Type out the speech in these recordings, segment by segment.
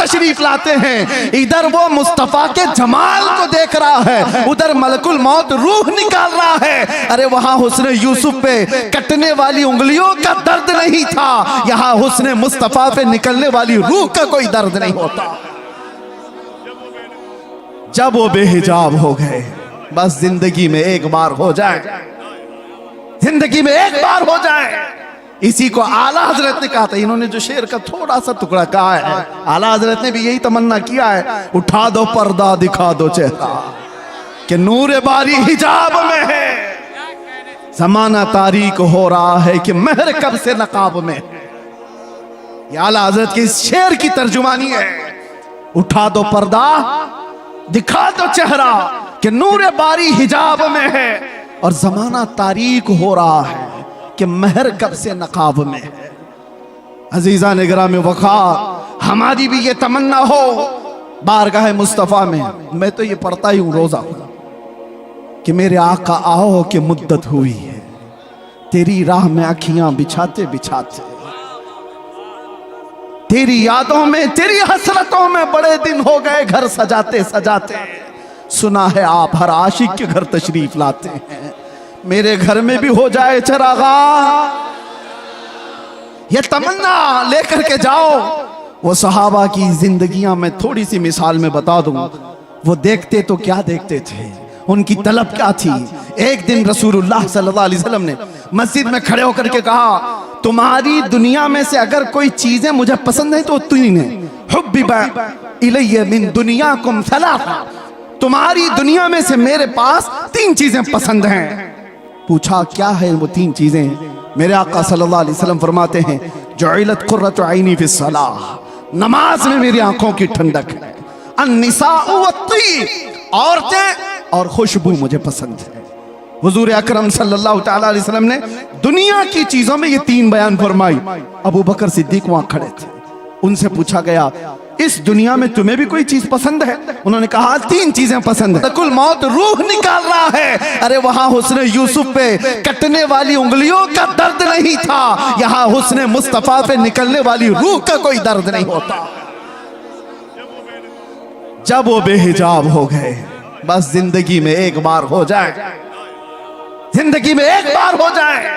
तशरीफ लाते हैं। इधर वो मुस्तफा के जमाल को देख रहा है, उधर मलकुल मौत रूह निकाल रहा है। अरे वहां हुस्न यूसुफ पे कटने वाली उंगलियों का दर्द नहीं था, यहां हुस्न मुस्तफा पे निकलने वाली रूह का कोई दर्द नहीं होता। जब वो बेहिजाब हो गए, बस जिंदगी में एक बार हो जाए, जिंदगी में एक बार हो जाए। इसी को आला हजरत ने कहा था। इन्होंने जो शेर का थोड़ा सा टुकड़ा कहा है, आला हजरत ने भी यही तमन्ना किया है, उठा दो पर्दा दिखा दो चेहरा कि नूर बारी हिजाब में है, जमाना तारीक हो रहा है कि महर कब से नकाब में। ये आला हजरत के इस शेर की तर्जुमानी है। उठा दो पर्दा दिखा दो चेहरा कि नूर बारी हिजाब में है, और जमाना तारीक हो रहा है कि महर कब से नकाब में है। अजीजा निगराम वक़ार, हमारी भी ये तमन्ना हो बारगाह मुस्तफ़ा में। मैं तो ये पढ़ता ही हूँ रोजा कि मेरे आका आओ कि मुद्दत हुई है, तेरी राह में आँखियां बिछाते बिछाते, तेरी यादों में तेरी हसरतों में बड़े दिन हो गए घर सजाते सजाते। सुना है आप हर आशिक के घर तशरीफ लाते हैं, मेरे घर में भी हो जाए चरागा। ये तमन्ना लेकर के जाओ। वो सहाबा की जिंदगियां मैं थोड़ी सी मिसाल में बता दूं। वो देखते तो क्या देखते थे, उनकी तलब क्या थी। एक दिन रसूलुल्लाह सल्लल्लाहु अलैहि वसल्लम ने मस्जिद में खड़े होकर के कहा, तुम्हारी दुनिया में से अगर कोई चीजें मुझे पसंद है तो तीन है। हुब्बिबा इलैया मिन दुनियाकुम सलासा, तुम्हारी दुनिया में से मेरे पास तीन चीजें पसंद हैं। पूछा क्या है वो तीन चीजें? मेरे आका सल्लल्लाहु अलैहि वसल्लम फरमाते हैं, जुइलत कुर्रतु ऐनी फिस सलाह, नमाज में मेरी आंखों की ठंडक है। अन्निसाउ वत्तीब, औरतें और खुशबू मुझे पसंद है। हुजूर अकरम सल्लल्लाहु तआला अलैहि वसल्लम ने दुनिया की चीजों में ये तीन बयान फरमाई। अबू बकर सिद्दीक वहां खड़े थे, उनसे पूछा गया इस दुनिया में तुम्हें भी कोई चीज पसंद है? उन्होंने कहा तीन चीजें पसंद है। मलकुल मौत रूह निकाल रहा है। अरे वहां हुस्न यूसुफ पे कटने वाली उंगलियों का दर्द नहीं था, यहां हुस्न मुस्तफा पे निकलने वाली रूह का कोई दर्द नहीं होता। जब वो बेहिजाब हो गए, बस जिंदगी में एक बार हो जाए, जिंदगी में एक बार हो जाए।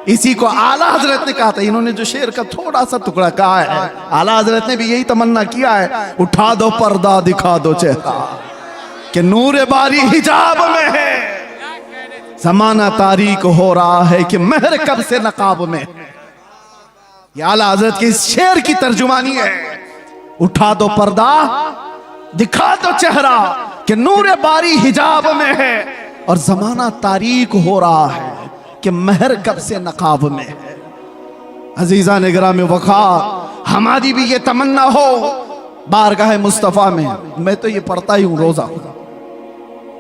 इसी को आला हजरत ने कहा था। इन्होंने जो शेर का थोड़ा सा टुकड़ा कहा है, आला हजरत ने भी यही तमन्ना किया है, उठा दो पर्दा दिखा दो चेहरा कि नूर बारी हिजाब में है, जमाना तारीक हो रहा है कि महर कब से नकाब में। ये आला हजरत के इस शेर की तर्जुमानी है। उठा दो पर्दा दिखा दो चेहरा कि नूर बारी हिजाब में है, और जमाना तारीक हो रहा है कि महर कब से नकाब में है। अजीजा निगराम वक़ार, हमारी भी ये तमन्ना हो बारगाह मुस्तफ़ा में। मैं तो ये पढ़ता ही हूँ रोजा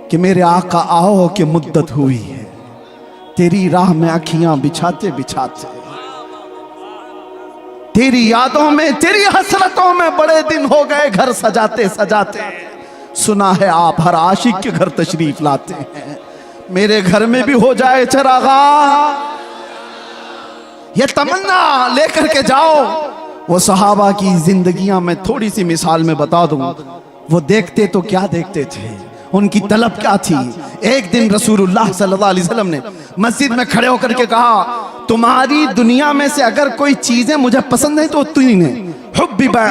कि मेरे आका आओ कि मुद्दत हुई है, तेरी राह में आँखियां बिछाते बिछाते, तेरी यादों में तेरी हसरतों में बड़े दिन हो गए घर सजाते सजाते। सुना है आप हर आशिक के घर तशरीफ लाते हैं, मेरे घर में भी हो जाए चरागा। ये तमन्ना लेकर के जाओ। वो सहाबा की जिंदगियां मैं थोड़ी सी मिसाल में बता दूं। वो देखते तो क्या देखते थे, उनकी तलब क्या थी। एक दिन रसूलुल्लाह सल्लल्लाहु अलैहि वसल्लम ने मस्जिद में खड़े होकर के कहा, तुम्हारी दुनिया में से अगर कोई चीजें मुझे पसंद है तो तीन है। हुब्बिबा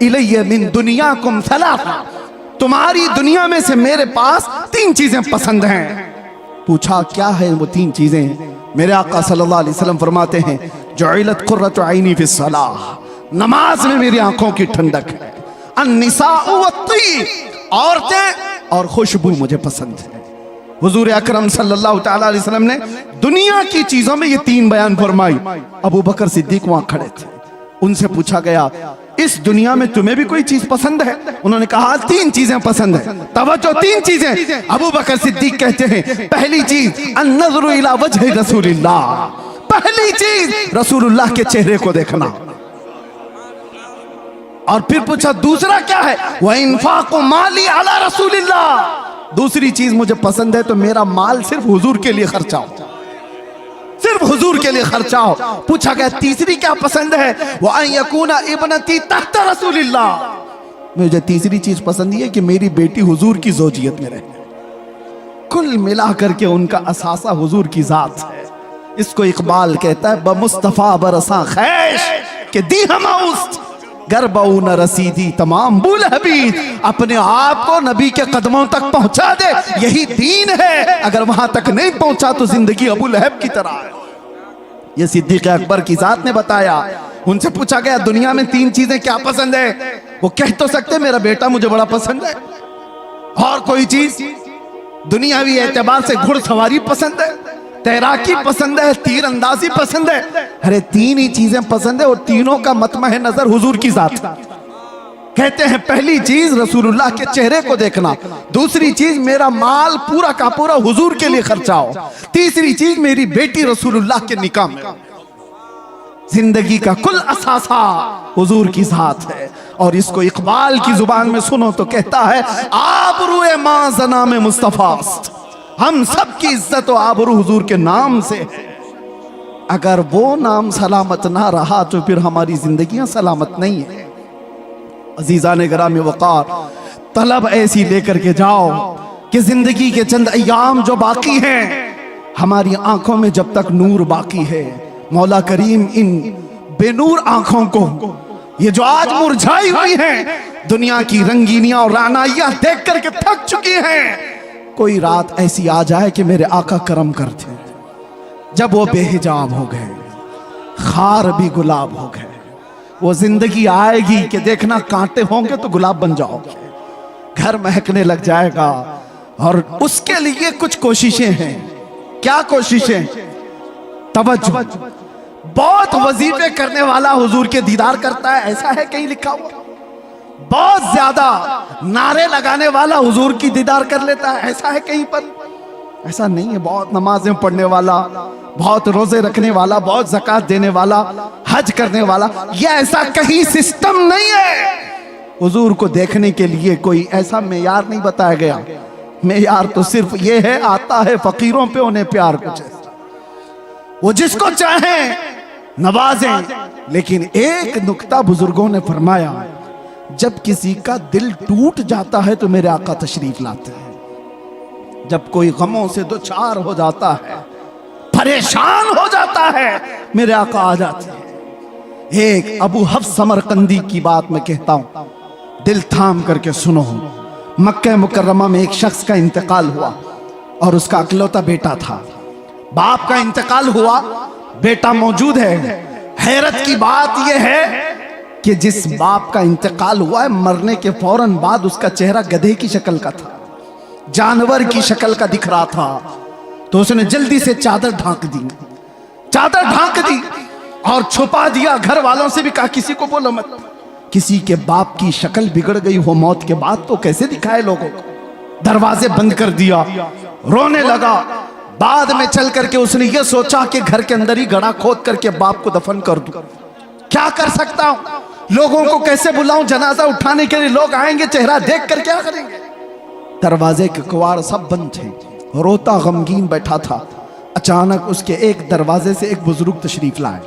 इलैया मिन दुनियाकुम सलासा, तुम्हारी दुनिया में से मेरे पास तीन चीजें पसंद हैं। पूछा क्या है वो तीन चीजें? मेरे आका सल्लल्लाहु अलैहि वसल्लम फरमाते हैं, जुइलत कुर्रतु ऐनी फिस सलाह, नमाज में मेरी आंखों की ठंडक है। अन्निसाउ वत्तीब, औरतें और खुशबू मुझे पसंद है। हुजूर अकरम सल्लल्लाहु तआला अलैहि वसल्लम ने दुनिया की चीजों में ये तीन बयान फरमाई। अबू बकर सिद्दीक वहां खड़े थे, उनसे पूछा गया इस दुनिया में तुम्हें भी कोई चीज पसंद है? उन्होंने कहा तीन चीजें पसंद है। तवज्जो, तीन चीजें। अबू बकर सिद्दीक कहते हैं, पहली चीज अन्नज़्रु इला वजहि रसूलिल्लाह, पहली चीज रसूलुल्लाह के चेहरे को देखना। और फिर पूछा दूसरा क्या है? व इन्फाक़ु माली अला रसूलिल्लाह, दूसरी चीज मुझे पसंद है तो मेरा माल सिर्फ हुजूर के लिए खर्चा हो, सिर्फ हुजूर के लिए खर्चा हो। पूछा गया तीसरी क्या पसंद है? वो अन यकूना इब्नती तहत रसूलिल्लाह, मुझे तीसरी चीज पसंद है कि मेरी बेटी हुजूर की ज़ौजियत में रहे। कुल मिलाकर के उनका असासा हुजूर की जात है। इसको इकबाल कहता है बमुस्तफा बरसा खैश के दी हमाउस्त गरबऊ न रसीदी तमाम बुल हबीब। अपने आप को नबी के कदमों तक पहुंचा दे, यही दीन है। अगर वहां तक नहीं पहुंचा तो जिंदगी अबू लहब की तरह है। ये सिद्दीक़ अकबर की जात ने बताया। उनसे पूछा गया दुनिया में 3 चीजें क्या पसंद है? वो कह तो सकते मेरा बेटा मुझे बड़ा पसंद है। और कोई चीज? दुनियावी एतबार से घुड़सवारी पसंद है, तैराकी पसंद है, तीरंदाजी पसंद है। अरे 3 ही चीजें पसंद है और तीनों का मतमह नजर हुजूर की जात। कहते हैं पहली चीज रसूलुल्लाह के चेहरे को देखना, दूसरी चीज मेरा माल पूरा का पूरा हुजूर के लिए खर्चा हो, तीसरी चीज मेरी बेटी रसूलुल्लाह के निकाह में। जिंदगी का कुल असासा हुजूर की जात है। और इसको इकबाल की जुबान में सुनो तो कहता है आबरूए मां जना में मुस्तफास्त। हम सब की इज्जत और आबरू हुजूर के नाम से है। अगर वो नाम सलामत ना रहा तो फिर हमारी जिंदगियां सलामत नहीं है। अजीजा ने गिरामी वक़ार, तलब ऐसी लेकर के जाओ कि जिंदगी के चंद अय्याम जो बाकी हैं, हमारी आंखों में जब तक नूर बाकी है, मौला करीम इन बेनूर आंखों को, ये जो आज मुरझाई हुई हैं, दुनिया की रंगीनियां और रानाइयां देख करके थक चुकी हैं, कोई रात ऐसी आ जाए कि मेरे आका करम करते, जब वो बेहिजाब हो गए, खार भी गुलाब हो गए, वो जिंदगी आएगी कि देखना कांटे होंगे तो गुलाब बन जाओगे, घर महकने लग जाएगा। और उसके लिए कुछ कोशिशें हैं। क्या कोशिशें? तवज्जो। बहुत वजीफे करने वाला हुजूर के दीदार करता है, ऐसा है कहीं लिखा हुआ? बहुत ज्यादा नारे लगाने वाला हुजूर की दीदार कर लेता है, ऐसा है कहीं पर? ऐसा नहीं है। बहुत नमाजें पढ़ने वाला, बहुत रोजे रखने वाला, बहुत ज़कात देने वाला, हज करने वाला, ये ऐसा कहीं सिस्टम नहीं है। हुजूर को देखने के लिए कोई ऐसा मेयार नहीं बताया गया। मेयार तो सिर्फ ये है, आता है फकीरों पे उन्हें प्यार कुछ है, वो जिसको चाहे नवाजें। लेकिन एक नुक्ता बुजुर्गों ने फरमाया, जब किसी का दिल टूट जाता है तो मेरे आका तशरीफ लाते हैं। जब कोई गमों से दो चार हो जाता है, परेशान हो जाता है, मेरे आका आ जाते हैं। एक अबू हफ्स समरकंदी की बात मैं कहता हूं, दिल थाम करके सुनो। मक्का मुकर्रमा में एक शख्स का इंतकाल हुआ और उसका अकलौता बेटा था। बाप का इंतकाल हुआ, बेटा मौजूद है। हैरत की बात यह है कि जिस बाप का इंतकाल हुआ है, मरने के फौरन बाद उसका चेहरा गधे की शक्ल का था, जानवर की शक्ल का दिख रहा था। तो उसने जल्दी से चादर ढांक दी, चादर ढांक दी और छुपा दिया। घर वालों से भी कहा किसी को बोलो मत। किसी के बाप की शक्ल बिगड़ गई हो मौत के बाद तो कैसे दिखाए लोगों को? दरवाजे बंद कर दिया, रोने लगा। बाद में चल करके उसने ये सोचा कि घर के अंदर ही गड्ढा खोद करके बाप को दफन कर दूं। क्या कर सकता हूं? लोगों को कैसे बुलाऊं? जनाजा उठाने के लिए लोग आएंगे, चेहरा देख कर क्या करेंगे? दरवाजे के कुवाड़ सब बंद थे, रोता गमगीन बैठा था। अचानक उसके एक दरवाजे से एक बुजुर्ग तशरीफ लाए,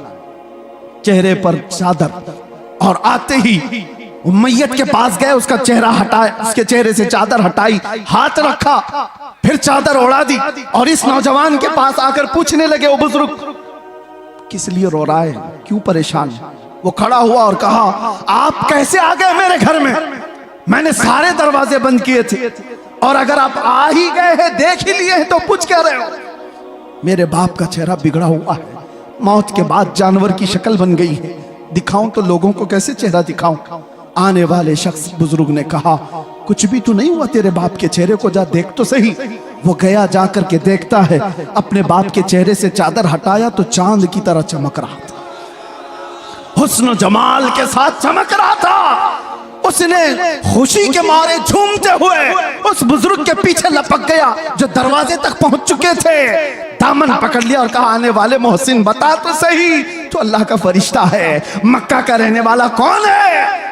चेहरे पर चादर, और आते ही मैयत के पास गए, उसका चेहरा हटाया, उसके चेहरे से चादर हटाई, हाथ रखा, फिर चादर उड़ा दी और इस नौजवान के पास आकर पूछने लगे, ओ बुजुर्ग किस लिए रो रहा है, क्यों परेशान? वो खड़ा हुआ और कहा, आप कैसे आ गए मेरे घर में? मैंने सारे दरवाजे बंद किए थे, और अगर आप आ ही गए हैं, देख ही लिए हैं, तो पूछ क्या रहे हो? मेरे बाप का चेहरा बिगड़ा हुआ है, मौत के बाद जानवर की शक्ल बन गई है, दिखाऊं तो लोगों को कैसे चेहरा दिखाऊं? आने वाले शख्स बुजुर्ग ने कहा, कुछ भी तो नहीं हुआ तेरे बाप के चेहरे को, जा देख तो सही। वो गया, जाकर के देखता है, अपने बाप के चेहरे से चादर हटाया तो चांद की तरह चमक रहा था, हुस्न जमाल के साथ चमक रहा था। उसने खुशी के मारे झूमते हुए उस बुजुर्ग के पीछे लपक गया जो दरवाजे तक पहुंच चुके थे, दामन पकड़ लिया और कहा, आने वाले मोहसिन बता तो सही, तो अल्लाह का फरिश्ता है, मक्का का रहने वाला कौन है?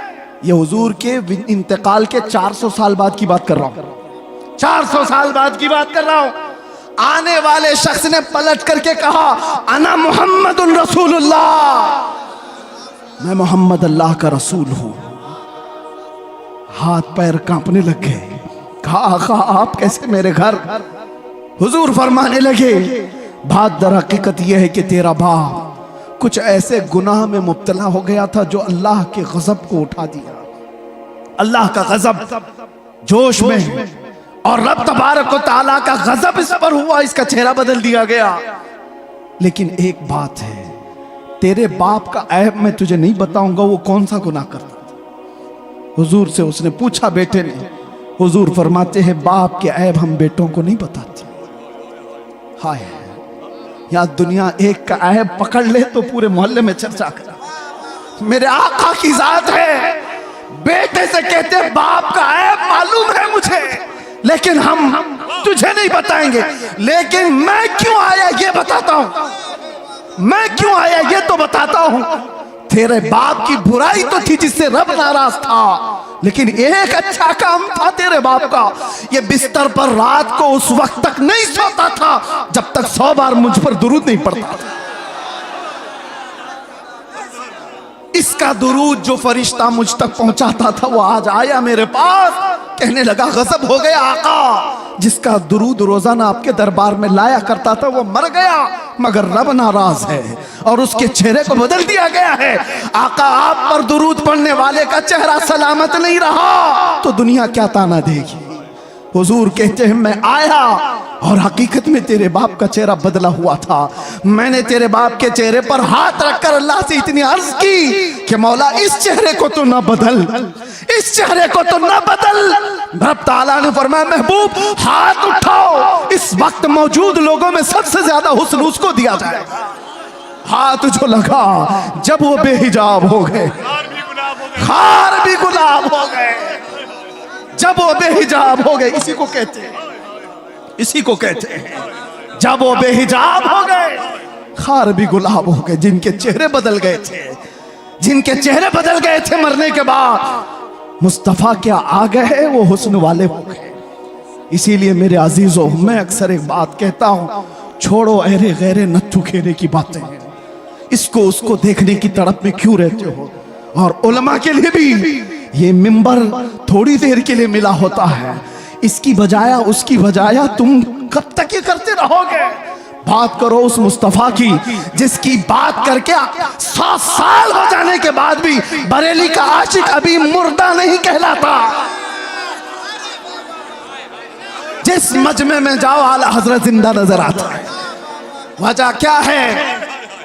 ये हुजूर के इंतकाल के 400 साल बाद की बात कर रहा हूं, 400 साल बाद की बात कर रहा हूं। आने वाले शख्स ने पलट करके कहा, अना मुहम्मदुन रसूलुल्लाह, मैं मोहम्मद अल्लाह का रसूल हूं। हाथ पैर कांपने लग गए। कहा आका आप कैसे मेरे घर? हुजूर फरमाने लगे बात दर हकीकत यह है कि तेरा बाप कुछ ऐसे गुनाह में मुब्तला हो गया था जो अल्लाह के गजब को उठा दिया। अल्लाह का गजब जोश में, और रब तबारक व तआला का गजब इस पर हुआ, इसका चेहरा बदल दिया गया। लेकिन एक बात है, तेरे बाप का ऐब मैं तुझे नहीं बताऊंगा वो कौन सा गुनाह करता था। हुजूर से उसने पूछा बेटे ने, हुजूर फरमाते हैं बाप के ऐब हम बेटों को नहीं बताते। हाय, या दुनिया एक का ऐब पकड़ ले तो पूरे मोहल्ले में चर्चा करा। मेरे आका की जात है, बेटे से कहते बाप का ऐब मालूम है मुझे, लेकिन हम तुझे नहीं बताएंगे। लेकिन मैं क्यों आया ये बताता हूं, मैं क्यों आया ये तो बताता हूं। तेरे बाप की बुराई तो थी जिससे रब नाराज था, लेकिन एक अच्छा काम था तेरे बाप का, ये बिस्तर पर रात को उस वक्त तक नहीं सोता था जब तक 100 बार मुझ पर दुरूद नहीं पड़ता था। इसका दुरूद जो फरिश्ता मुझ तक पहुंचाता था वो आज आया मेरे पास, कहने लगा गजब हो गया आका, जिसका दुरूद रोजाना आपके दरबार में लाया करता था वो मर गया, मगर रब नाराज है और उसके चेहरे को बदल दिया गया है। आका आप पर दुरूद पढ़ने वाले का चेहरा सलामत नहीं रहा तो दुनिया क्या ताना देगी। हुजूर कहते हैं मैं आया और हकीकत में तेरे बाप का चेहरा बदला हुआ था। मैंने तेरे बाप के चेहरे पर हाथ रखकर अल्लाह से इतनी अर्ज की कि मौला इस चेहरे को तो ना बदल, इस चेहरे को तो ना बदल। रब ताला ने फरमाया महबूब हाथ उठाओ, इस वक्त मौजूद लोगों में सबसे ज्यादा हुस्न उसको दिया जाएगा। हाथ जो लगा जब वो बेहिजाब हो गए, खार भी गुलाब हो गए, जब वो बेहिजाब हो गए, इसी को कहते हैं, इसी को कहते हैं जब वो बेहिजाब हो गए खार भी गुलाब हो गए। जिनके चेहरे बदल गए थे, जिनके चेहरे बदल गए थे मरने के बाद, मुस्तफा क्या आ गए वो हुस्न वाले हो गए। इसीलिए मेरे अजीजों मैं अक्सर एक बात कहता हूं, छोड़ो अहरे गैरे नत्थु खेरे की बातें, इसको उसको देखने की तड़प में क्यों रहते हो। और उलमा के लिए भी ये मिंबर थोड़ी देर के लिए मिला होता है, इसकी बजाया उसकी बजाया तुम कब तक ये करते रहोगे। बात करो उस मुस्तफा की जिसकी बात करके 100 साल हो जाने के बाद भी बरेली का आशिक अभी मुर्दा नहीं कहलाता। जिस मजमे में जाओ आला हजरत जिंदा नजर आता है। वजह क्या है,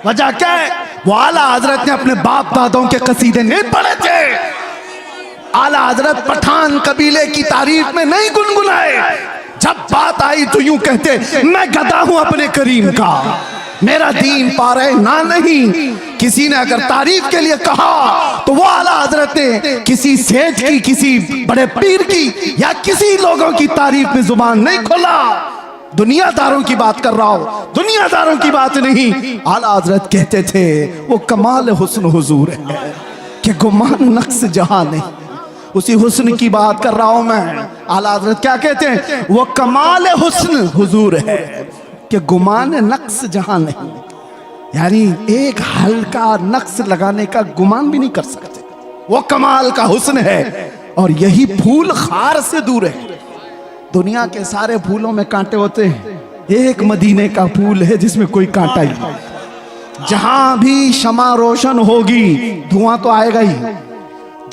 वजह क्या है? वो आला हजरत ने अपने बाप दादों के कसीदे नहीं पढ़े थे, आला हजरत पठान कबीले की तारीफ में नहीं गुनगुनाए। जब बात आई तो यूं कहते मैं गधा हूं अपने करीम का, मेरा दीन पारे ना नहीं। किसी ने अगर तारीफ के लिए कहा तो वो आला हजरत ने किसी सेठ की, किसी बड़े पीर की या किसी लोगों की तारीफ में जुबान नहीं खोला। दुनियादारों की बात कर रहा हूं, दुनियादारों की बात नहीं। आला हजरत कहते थे वो कमाल हुस्न हुजूर है कि गुमान नक्स जहां नहीं। उसी हुस्न की बात कर रहा हूं मैं। आला हजरत क्या कहते हैं? वो कमाल हुस्न हुजूर है कि गुमान नक्स जहां नहीं। यानी एक हल्का नक्स लगाने का गुमान भी नहीं कर सकते, वो कमाल का हुस्न है। और यही फूल खार से दूर है। दुनिया के सारे फूलों में कांटे होते हैं, एक मदीने का फूल है जिसमें कोई कांटा ही नहीं। जहां भी शमा रोशन होगी धुआं तो आएगा ही,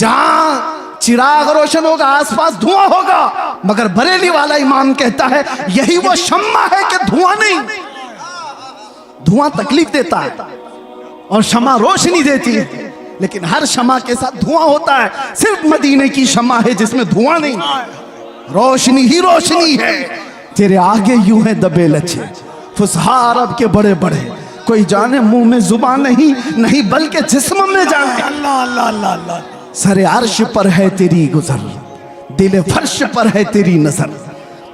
जहां चिराग रोशन होगा आसपास धुआं होगा। मगर बरेली वाला इमाम कहता है यही वो शम्मा है कि धुआं नहीं। धुआं तकलीफ देता है और शमा रोशनी देती है, लेकिन हर शमा के साथ धुआं होता है। सिर्फ मदीने की शमा है जिसमें धुआं नहीं, रोशनी ही रोशनी है। तेरे आगे यूं है दबे लच्छे फुसहा अरब के बड़े बड़े, कोई जाने मुंह में जुबान नहीं, नहीं बल्कि जिस्म में जाने। अल्लाह अल्लाह अल्लाह अल्लाह। सरे अर्श पर है तेरी गुजर, दिल फर्श पर है तेरी नजर।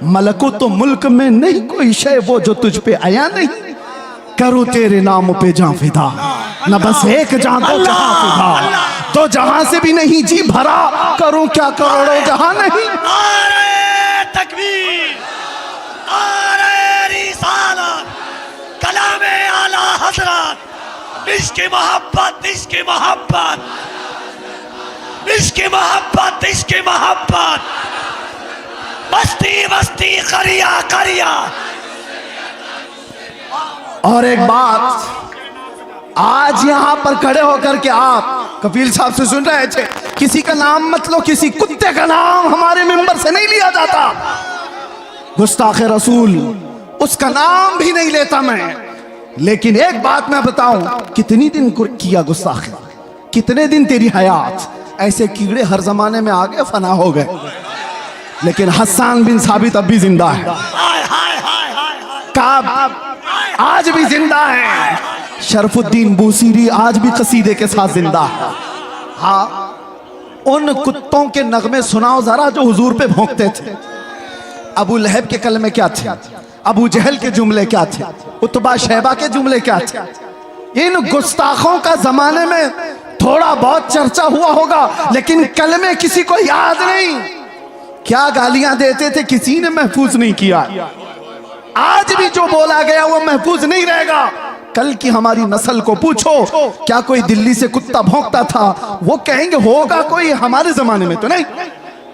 मलको तो मुल्क में नहीं कोई शय वो जो तुझ पे आया नहीं। करूं तेरे नाम पे जां फिदा, न बस एक जां दो जहां फिदा। तो जहां से भी नहीं जी भरा, करूं क्या करोड़ों जहां नहीं। नारे तकबीर, नारे रिसालत, कलामे आला हजरत, इश्क मोहब्बत, इश्क मोहब्बत। इश्क मोहब्बत, इश्क मोहब्बत, बस्ती बस्ती करिया करिया। और एक बात, आज यहां पर खड़े होकर के आप कफील साहब से सुन रहे थे, किसी का नाम मत लो, किसी कुत्ते का नाम हमारे मिंबर से नहीं लिया जाता। गुस्ताख रसूल, उसका नाम भी नहीं लेता मैं। लेकिन एक बात मैं बताऊं, कितनी दिन किया गुस्ताखी, कितने दिन तेरी हयात। ऐसे कीड़े हर जमाने में आ गए, फना हो गए, लेकिन हस्सान बिन साबित अब भी जिंदा है, काब आज भी जिंदा है, शरफुद्दीन बूसीरी आज भी कसीदे के साथ जिंदा है। हाँ, उन कुत्तों के नगमे सुनाओ जरा जो हुजूर पे भौंकते थे। अबू लहब के कलमे क्या थे, अबू जहल के जुमले क्या थे, उतबा शैबा के जुमले क्या थे। इन गुस्ताखों का जमाने में थोड़ा बहुत चर्चा हुआ होगा, लेकिन कलमे किसी को याद नहीं। क्या गालियां देते थे, किसी ने महफूज नहीं किया। आज भी जो बोला गया वो महफूज नहीं रहेगा। कल की हमारी नस्ल को पूछो, क्या कोई दिल्ली से कुत्ता भौंकता था, वो कहेंगे होगा कोई, हमारे जमाने में तो नहीं।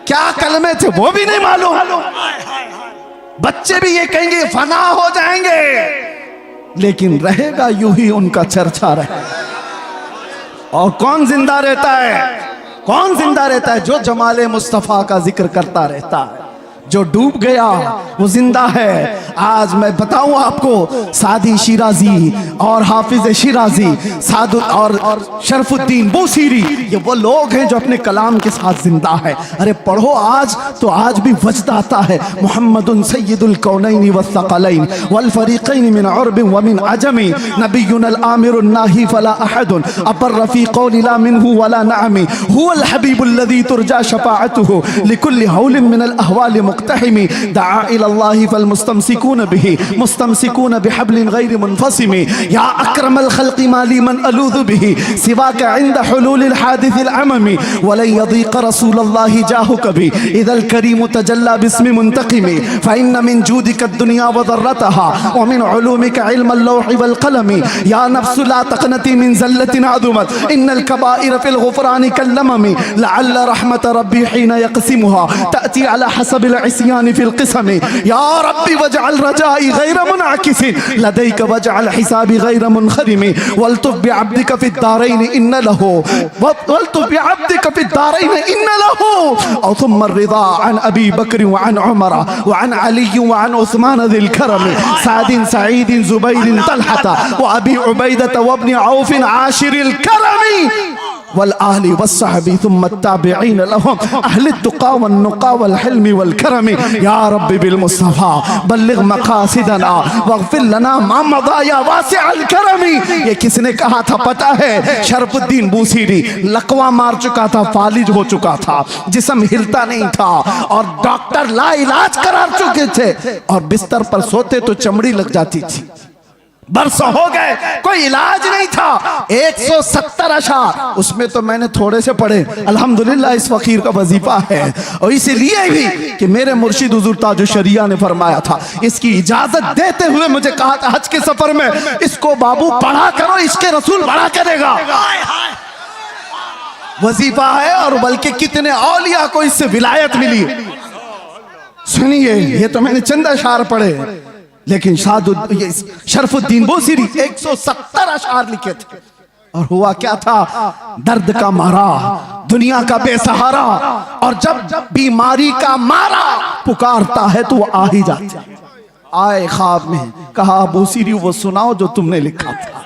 क्या कलमे थे वो भी नहीं मालूम। बच्चे भी ये कहेंगे फना हो जाएंगे, लेकिन रहेगा यूं ही उनका चर्चा रहे। और कौन जिंदा रहता है, कौन जिंदा रहता है? जो जमाले मुस्तफा का जिक्र करता रहता है। जो डूब गया वो जिंदा है। आज मैं बताऊं आपको, सादी शिराजी और हाफिज शिराजी, साद और शरफुद्दीन बूसीरी, ये वो लोग हैं जो अपने कलाम के साथ जिंदा है। अरे पढ़ो आज तो आज भी वजद आता है। मुहम्मदुन सय्यदुल कौनैन वस्सक़लैन वल फरीक़ैन मिन उर्ब व मिन अजमी, नबियुनल आमिरुन नाही फला अहदुन अबर फी क़ौलि ला मिनहु वला नअमी, हुवल हबीबुल्लज़ी तुरजा शफ़ाअतुहु लिकुल्लि हौलिन मिनल अहवालि मुक़्तहिमी, दआ इलल्लाहि फल मुस्तमसिकून बिही मुस्तमसिकून बिहब्लिन गैर मुनफ़सिमी, या अक्रमल खल्क़ि माली मन अलूज़ु बिही सिवाका इंद हुलूलिल हादिसिल अममी, वलन यदीक़ रसूलल्लाहि जाहु कभी इदल करीम तजल्ला बिस्मि मुंतक़िमी, फ़इन्न मिन जूदिक दुनिया व ज़र्रतहा व मिन उलूमिका इल्मल लौहि वल क़लमी, या नफ्सु ला तक़नती मिन ज़ल्लतिन अज़ुमत इन्नल कबाइर फ़िल ग़ुफ़रानि कल्लममी, लअल्ल रहमत रब्बी हीन यक़सिमुहा तअती अला हसबिल इस्यानि फ़िल क़िस्मी, या रब्बी वजअल रजाई गैर मुनअकिसिन लदैक वजअल हिसाबी गैर मुनख़रिमी, वल्तुफ़ बिअब्दिक फ़िद दारैन इन्न लहू वल्तुफ़ बिअब्दिक फ़िद दारैन इन्न लहू, औ थुम्मा रिज़ा अन अबी बकर व अन उमर व अन अली व अन उस्मान ज़िल करम, सादिन सईद ज़ुबैर तलहता व अबी उबैदा व इब्न औफ आशिरिल करमी, वल आहली वस्सहबी थुम्मा ताबिईन लहुम अहले तुक़ा वन नुक़ा वल हिल्मी वल करमी, या रब्बी बिल मुस्तफ़ा बल्लिग़ मक़ासिदना वग़फ़िर लना मा मज़ा या वासिअल करमी। ये किसने कहा था पता है? शरफुद्दीन बूसीरी। लकवा मार चुका था, फालिज हो चुका था, जिस्म हिलता नहीं था, और डॉक्टर ला इलाज करार चुके थे, और बिस्तर पर सोते तो चमड़ी लग जाती थी। बरसों हो गए, कोई इलाज नहीं था। 170 अशार, उसमें तो मैंने थोड़े से पढ़े, अल्हम्दुलिल्लाह इस फकीर का वजीफा है। और इसलिए भी कि मेरे मुर्शिद हुजूर ताजुल शरिया ने फरमाया था, इसकी इजाजत देते हुए मुझे कहा था हज के सफर में, इसको बाबू पढ़ा करो, इसके रसूल बड़ा करेगा। वजीफा है, और बल्कि कितने औलिया को इससे विलायत मिली। सुनिए, ये तो मैंने चंद अशार पढ़े, लेकिन शरफुद्दीन बूसीरी 170 अशार लिखे थे। और हुआ क्या था? दर्द का मारा, दुनिया का बेसहारा, और जब बीमारी का मारा पुकारता है तो वो आ ही जाता है। आए ख्वाब में, कहा बूसीरी वो सुनाओ जो तुमने लिखा था।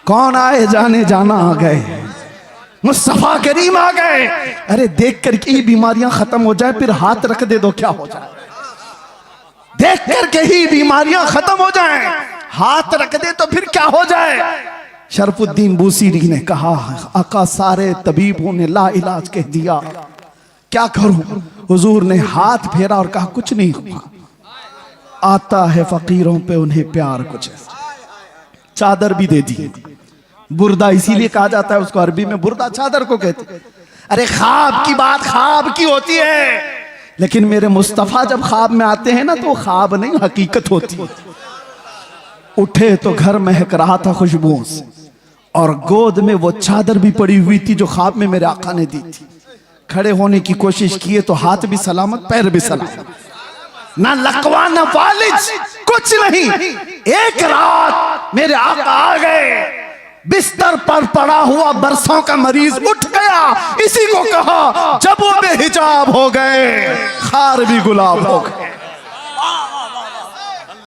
कौन आए? जाने जाना आ गए, मुस्तफा करीम आ गए। अरे देख करके ही बीमारियां खत्म हो जाए, फिर हाथ रख दे दो क्या हो जाए? देख करके ही बीमारियां खत्म हो जाएं, हाथ रख दे तो फिर क्या हो जाए? शरफुद्दीन बूसीरी ने कहा, आका सारे तबीबों ने ला इलाज कह दिया, क्या करूं? हुजूर ने हाथ फेरा और कहा कुछ नहीं हुआ, आता है फकीरों पे उन्हें प्यार कुछ। चादर भी दे दी, बुर्दा इसीलिए कहा जाता है उसको, अरबी में बुर्दा चादर को कहते। अरे ख्वाब की बात ख्वाब की होती है, लेकिन मेरे मुस्तफा जब ख्वाब में आते हैं ना तो ख्वाब नहीं हकीकत होती। उठे तो घर महक रहा था खुशबुओं से, और गोद में वो चादर भी पड़ी हुई थी जो ख्वाब में मेरे आका ने दी थी। खड़े होने की कोशिश किए तो हाथ भी सलामत, पैर भी सलामत, ना लकवा ना फालिज, कुछ नहीं। एक रात मेरे आका आ गए, बिस्तर पर पड़ा हुआ बरसों का मरीज उठ गया। इसी को कहा जब वो बेहिजाब हो गए, खार भी गुलाब हो गए।